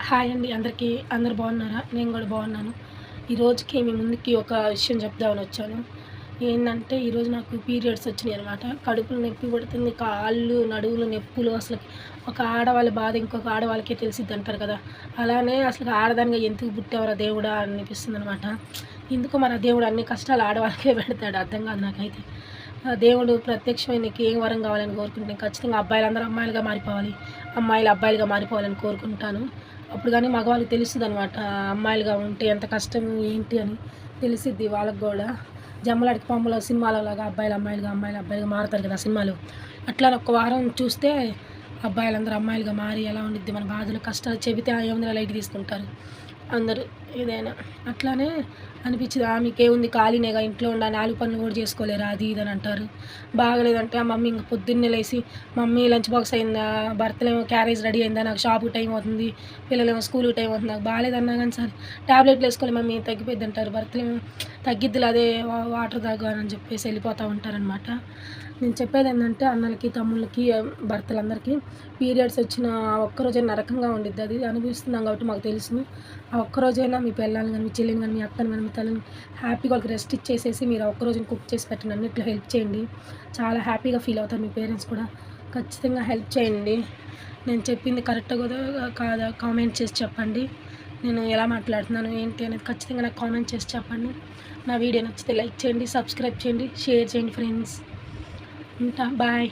Hi అండి అందరికీ. అందరూ బాగున్నారా? నేను కూడా బాగున్నాను. ఈ రోజుకి మీ ముందుకి ఒక విషయం చెప్దామని వచ్చాను. ఏందంటే ఈరోజు నాకు పీరియడ్స్ వచ్చినాయనమాట. కడుపులో నొప్పి పుడుతుంది, కాళ్ళు, నడుములు నొప్పులు. అసలు ఒక ఆడవాళ్ళ బాధ ఇంకొక ఆడవాళ్ళకే తెలిసిద్దంటారు కదా! అలానే అసలు ఆడదానిగా ఎందుకు పుట్టావురా దేవుడా అనిపిస్తుందనమాట. ఎందుకో మరి ఆ దేవుడు అన్ని కష్టాలు ఆడవాళ్ళకే పెడతాడు, అర్థం కాదు నాకైతే. దేవుడు ప్రత్యక్షమై నీకు ఏం వరం కావాలని కోరుకుంటే ఖచ్చితంగా అబ్బాయిలందరూ అమ్మాయిలుగా మారిపోవాలి, అమ్మాయిలు అబ్బాయిలుగా మారిపోవాలని కోరుకుంటాను. అప్పుడు కానీ మగవాళ్ళకి తెలుస్తుందనమాట, అమ్మాయిలుగా ఉంటే ఎంత కష్టం ఏంటి అని తెలిసిద్ది వాళ్ళకి కూడా. జమ్మలడికి పాముల సినిమాలలాగా అబ్బాయిలు అమ్మాయిలుగా, అమ్మాయిలు అబ్బాయిలుగా మారుతారు కదా సినిమాలు. అట్లా ఒక వారం చూస్తే అబ్బాయిలందరూ అమ్మాయిలుగా మారి ఎలా ఉండిద్ది, మన బాధలు కష్టాలు చెబితే ఏముందిరా లైట్ తీసుకుంటారు అందరూ ఏదైనా. అట్లానే అనిపించింది, మీకేముంది ఖాళీనేగా ఇంట్లో ఉండ 4 పనులు కూడా చేసుకోలేరా అది ఇది అని అంటారు. బాగలేదంటే ఆ మమ్మీ ఇంక పొద్దున్నే లేసి మమ్మీ లంచ్ బాక్స్ అయిందా, భర్తలేమో క్యారేజ్ రెడీ అయిందా, నాకు షాపుకి టైం అవుతుంది, పిల్లలేమో స్కూల్కి టైం అవుతుంది, నాకు బాగాలేదన్నా కానీ సరే ట్యాబ్లెట్లు వేసుకోవాలి మమ్మీ తగ్గిపోద్ది అంటారు. భర్తలేమో తగ్గిద్దిలే అదే వాటర్ తాగు అని చెప్పేసి వెళ్ళిపోతూ ఉంటారనమాట. నేను చెప్పేది ఏంటంటే అన్నలకి తమ్ముళ్ళకి భర్తలందరికీ పీరియడ్స్ వచ్చిన ఒక్కరోజైనా నరకంగా ఉండిద్ది. అది అనుభవిస్తున్నాం కాబట్టి మాకు తెలుసు. ఆ ఒక్కరోజైనా మీ పిల్లల్ని కానీ, మీ చెల్లిని కానీ, మీ అక్కని కానీ, మీ తల్లిని హ్యాపీగా వాళ్ళకి రెస్ట్ ఇచ్చేసేసి మీరు ఆ ఒక్కరోజున కుక్ చేసి పెట్టండి, అన్నిట్లో హెల్ప్ చేయండి. చాలా హ్యాపీగా ఫీల్ అవుతారు మీ పేరెంట్స్ కూడా. ఖచ్చితంగా హెల్ప్ చేయండి. నేను చెప్పింది కరెక్ట్గా కూడా కాదా కామెంట్ చేసి చెప్పండి. నేను ఎలా మాట్లాడుతున్నాను ఏంటి అనేది ఖచ్చితంగా నాకు కామెంట్ చేసి చెప్పండి. నా వీడియో నచ్చితే లైక్ చేయండి, సబ్స్క్రైబ్ చేయండి, షేర్ చేయండి ఫ్రెండ్స్. ఉంటా, బాయ్.